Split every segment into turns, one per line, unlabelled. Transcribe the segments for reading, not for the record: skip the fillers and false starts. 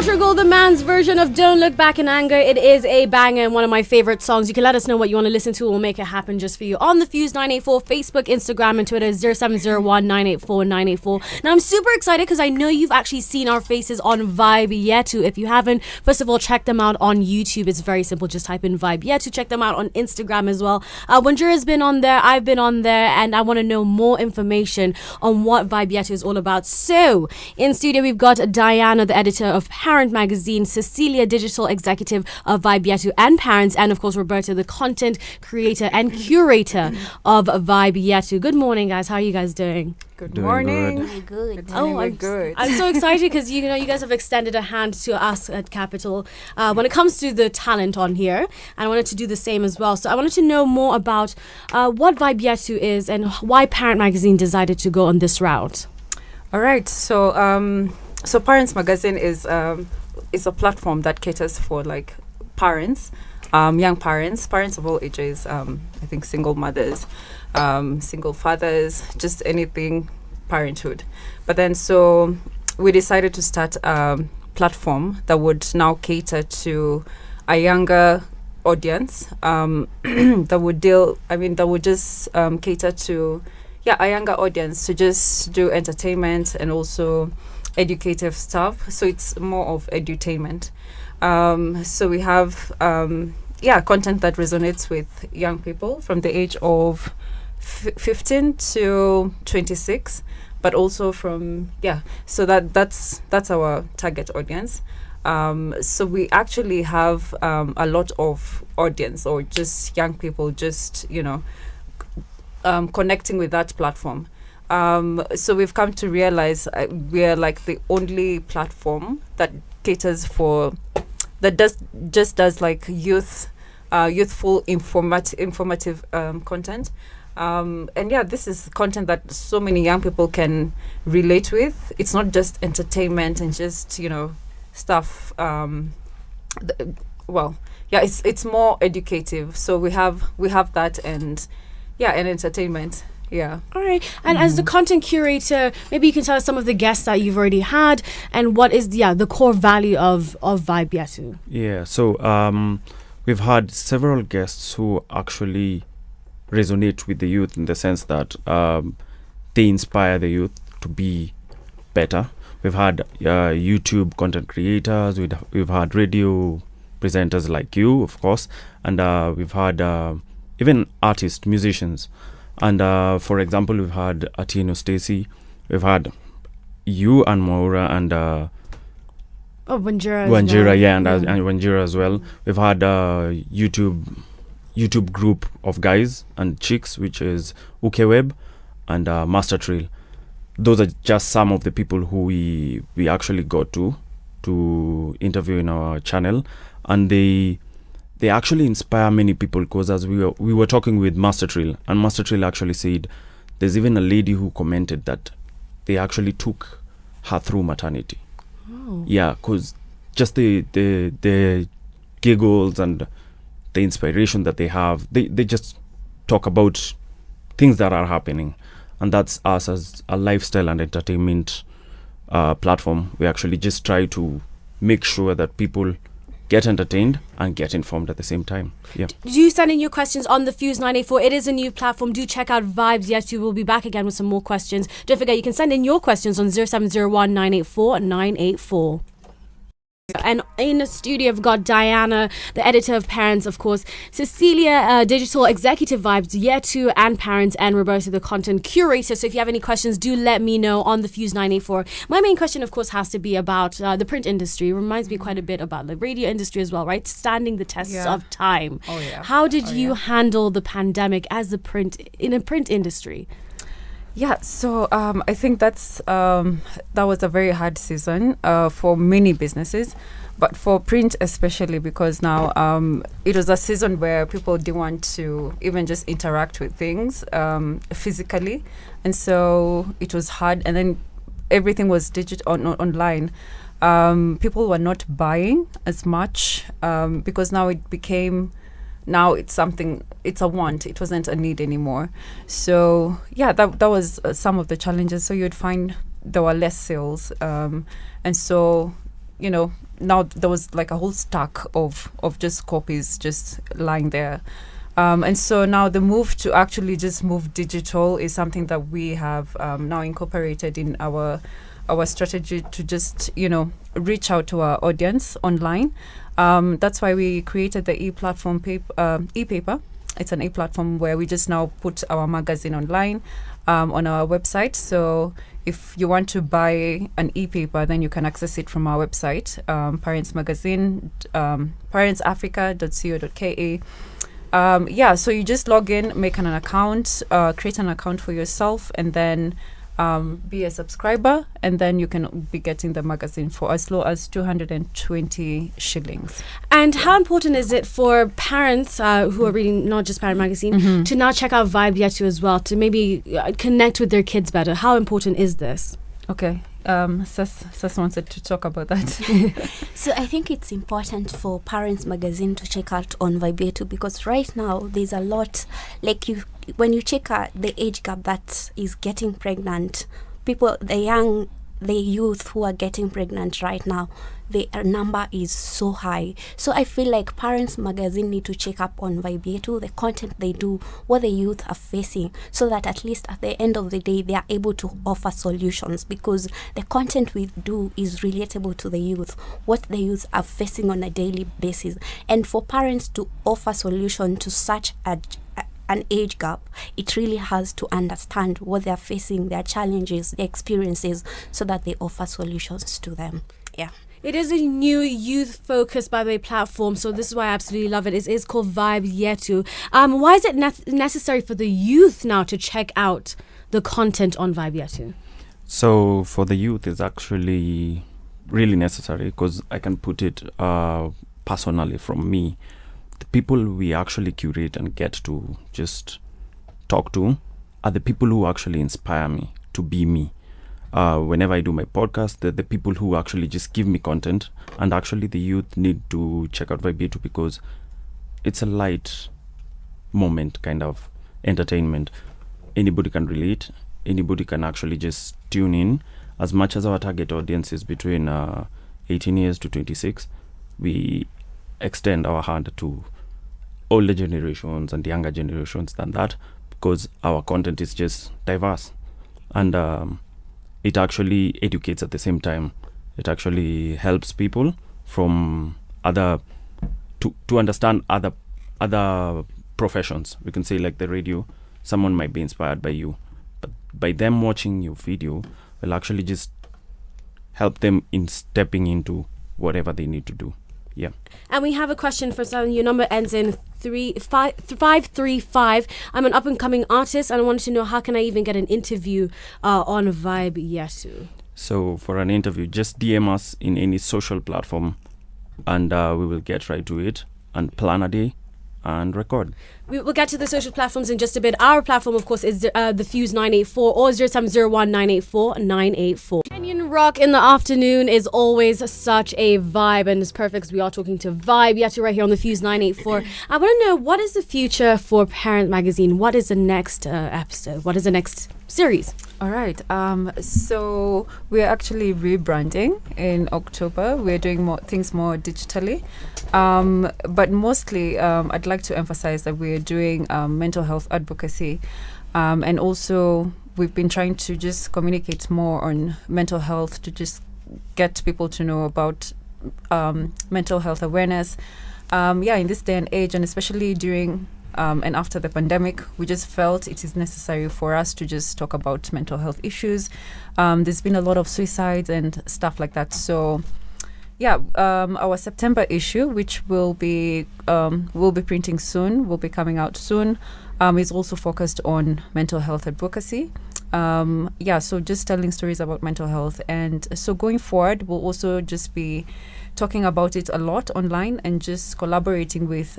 Portugal, the man's version of Don't Look Back in Anger. It is a banger and one of my favorite songs. You can let us know what you want to listen to. We'll make it happen just for you on the Fuse 984 Facebook, Instagram, and Twitter 0701 984 984. Now, I'm super excited because I know you've actually seen our faces on Vibe Yetu. If you haven't, first of all, check them out on YouTube. It's very simple. Just type in Vibe Yetu. Check them out on Instagram as well. Wanjira's been on there. I've been on there, and I want to know more information on what Vibe Yetu is all about. So, in studio, we've got Diana, the editor of Parent Magazine, Cecilia, digital executive of Vibe Yetu and Parents, and of course Roberta, the content creator and curator of Vibe Yetu. Good morning, guys. How are you guys doing?
Good morning.
Good.
I'm
good.
I'm so excited because you guys have extended a hand to us at Capital when it comes to the talent on here, and I wanted to do the same as well. So I wanted to know more about what Vibe Yetu is and why Parent Magazine decided to go on this route.
All right. So Parents Magazine is a platform that caters for like parents, young parents of all ages. I think single mothers, single fathers, just anything parenthood. But then so we decided to start a platform that would now cater to a younger audience. That would just cater to a younger audience to just do entertainment and also educative stuff. So it's more of edutainment. So we have content that resonates with young people from the age of 15 to 26, but also from so that's our target audience. So we actually have a lot of audience, or just young people just connecting with that platform. So we've come to realize we're like the only platform that caters for that does like youthful informative content. This is content that so many young people can relate with. It's not just entertainment and just stuff. It's more educative. So we have that and entertainment. Yeah.
All right. And as the content curator, maybe you can tell us some of the guests that you've already had and what is the core value of Vibe Yetu.
Yeah. So we've had several guests who actually resonate with the youth in the sense that they inspire the youth to be better. We've had YouTube content creators. We've had radio presenters like you, of course, and we've had even artists, musicians. And for example, we've had Atino Stacy, we've had you, Anne Mwaura, and
Wanjira,
and Wanjira as well. We've had YouTube group of guys and chicks, which is Ukeweb and Master Trail. Those are just some of the people who we actually got to interview in our channel, and they actually inspire many people, because as we were talking with Master Trail, and Master Trail actually said there's even a lady who commented that they actually took her through maternity.
Oh.
Yeah, because just the giggles and the inspiration that they have, they just talk about things that are happening, and that's us as a lifestyle and entertainment platform. We actually just try to make sure that people get entertained and get informed at the same time. Yeah.
Do send in your questions on the Fuse 984. It is a new platform. Do check out Vibes. Yes, you will be back again with some more questions. Don't forget, you can send in your questions on 0701 984 984. And in the studio, I've got Diana, the editor of Parents, of course, Cecilia, digital executive Vibes Yetu and Parents, and Roberta, the content curator. So if you have any questions, do let me know on the Fuse 984. My main question, of course, has to be about the print industry. It reminds me quite a bit about the radio industry as well, right? Standing the tests of time.
Oh, yeah.
How did you handle the pandemic as a print industry?
Yeah, so I think that was a very hard season for many businesses, but for print especially, because now it was a season where people didn't want to even just interact with things physically, and so it was hard. And then everything was online. People were not buying as much because now it became. Now it's a want. It wasn't a need anymore. So yeah, that was some of the challenges. So you'd find there were less sales, and so now there was like a whole stack of just copies just lying there. And so now the move to actually just move digital is something that we have now incorporated in our strategy to just, reach out to our audience online. That's why we created the e-platform e-paper. It's an e-platform where we just now put our magazine online on our website. So if you want to buy an e-paper, then you can access it from our website, Parents Magazine, parentsafrica.co.ke. So you just log in, make an account, create an account for yourself, and then be a subscriber, and then you can be getting the magazine for as low as 220 shillings.
And how important is it for parents who are reading not just Parent Magazine to now check out Vibe Yetu as well, to maybe connect with their kids better? How important is this?
Okay. Sas wanted to talk about that.
So I think it's important for Parents Magazine to check out on Vibe Yetu, because right now there's a lot, like when you check out the age gap that is getting pregnant, the youth who are getting pregnant right now, the number is so high. So I feel like Parents Magazine need to check up on Vibe Yetu, the content they do, what the youth are facing, so that at least at the end of the day they are able to offer solutions, because the content we do is relatable to the youth, what the youth are facing on a daily basis. And for parents to offer solution to such an age gap, it really has to understand what they're facing, their challenges, their experiences, so that they offer solutions to them. Yeah.
It is a new youth-focused, by the way, platform, so this is why I absolutely love it. It is called Vibe Yetu. Why is it necessary for the youth now to check out the content on Vibe Yetu?
So for the youth, it's actually really necessary, because I can put it personally from me. The people we actually curate and get to just talk to are the people who actually inspire me to be me. Whenever I do my podcast, the people who actually just give me content, and actually the youth need to check out Vibe Yetu, because it's a light moment kind of entertainment. Anybody can relate, anybody can actually just tune in. As much as our target audience is between 18 years to 26, we extend our hand to older generations and younger generations than that, because our content is just diverse, and it actually educates at the same time. It actually helps people from other to understand other professions. We can say, like the radio, someone might be inspired by you, but by them watching your video will actually just help them in stepping into whatever they need to do. Yeah.
And we have a question for someone. Your number ends in 535. I'm an up-and-coming artist, and I wanted to know, how can I even get an interview on Vibe Yetu?
So for an interview, just DM us in any social platform, and we will get right to it and plan a day and record.
We will get to the social platforms in just a bit. Our platform, of course, is the Fuse 984 or 0701 984 984. Kenyan rock in the afternoon is always such a vibe, and it's perfect because we are talking to Vibe Yetu right here on the Fuse 984. I want to know, what is the future for Parent Magazine? What is the next episode? What is the next series?
All right. So we're actually rebranding in October. We're doing things more digitally. But mostly, I'd like to emphasize that we're doing mental health advocacy. And also, we've been trying to just communicate more on mental health, to just get people to know about mental health awareness. In this day and age, and especially during and after the pandemic, we just felt it is necessary for us to just talk about mental health issues. There's been a lot of suicides and stuff like that. So, our September issue, which we'll be printing soon, will be coming out soon, is also focused on mental health advocacy. So just telling stories about mental health. And so going forward, we'll also just be talking about it a lot online, and just collaborating with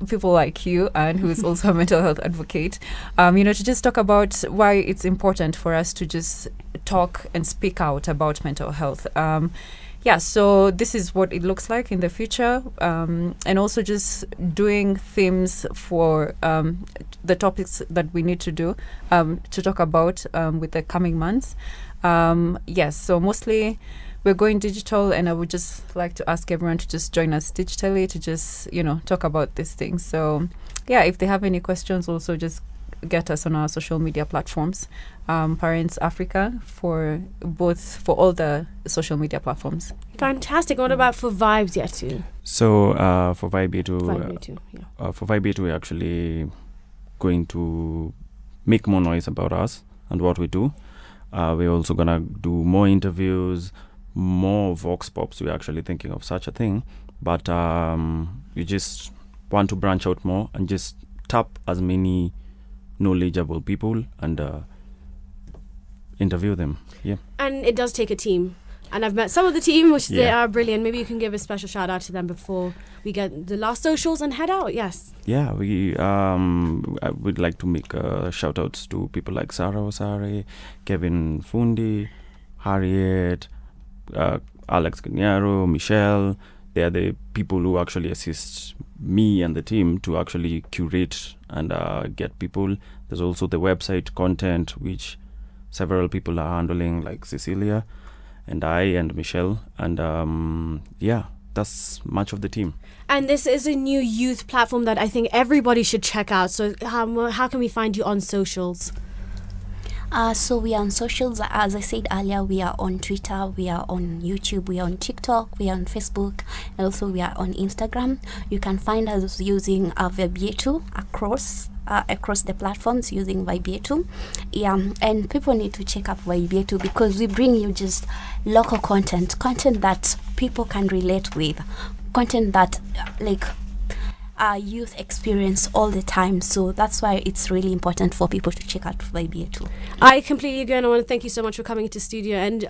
people like you, Anne, who is also a mental health advocate, to just talk about why it's important for us to just talk and speak out about mental health. So this is what it looks like in the future, and also just doing themes for the topics that we need to do to talk about with the coming months. So mostly we're going digital, and I would just like to ask everyone to just join us digitally to just, talk about these things. So, yeah, if they have any questions, also just get us on our social media platforms. Parents Africa for all the social media platforms.
Fantastic. What about for Vibes, Yetu?
So for Vibe Yetu,
For
Vibe Yetu, we're actually going to make more noise about us and what we do. We're also gonna do more interviews, more vox pops. We're actually thinking of such a thing, but we just want to branch out more and just tap as many knowledgeable people and interview them. Yeah.
And it does take a team. And I've met some of the team, which they are brilliant. Maybe you can give a special shout out to them before we get the last socials and head out. Yes.
Yeah, I would like to make shout outs to people like Sarah Osare, Kevin Fundi, Harriet, Alex Ganyaro, Michelle. They are the people who actually assist me and the team to actually curate and get people. There's also the website content, which several people are handling, like Cecilia and I and Michelle. And that's much of the team.
And this is a new youth platform that I think everybody should check out. So how can we find you on socials?
So we are on socials. As I said earlier, we are on Twitter, we are on YouTube, we are on TikTok, we are on Facebook, and also we are on Instagram. You can find us using Yetu across the platforms using Yetu. And people need to check out Yetu because we bring you just local content that people can relate with, content that youth experience all the time. So that's why it's really important for people to check out Yetu.
I completely agree, and I want to thank you so much for coming into studio and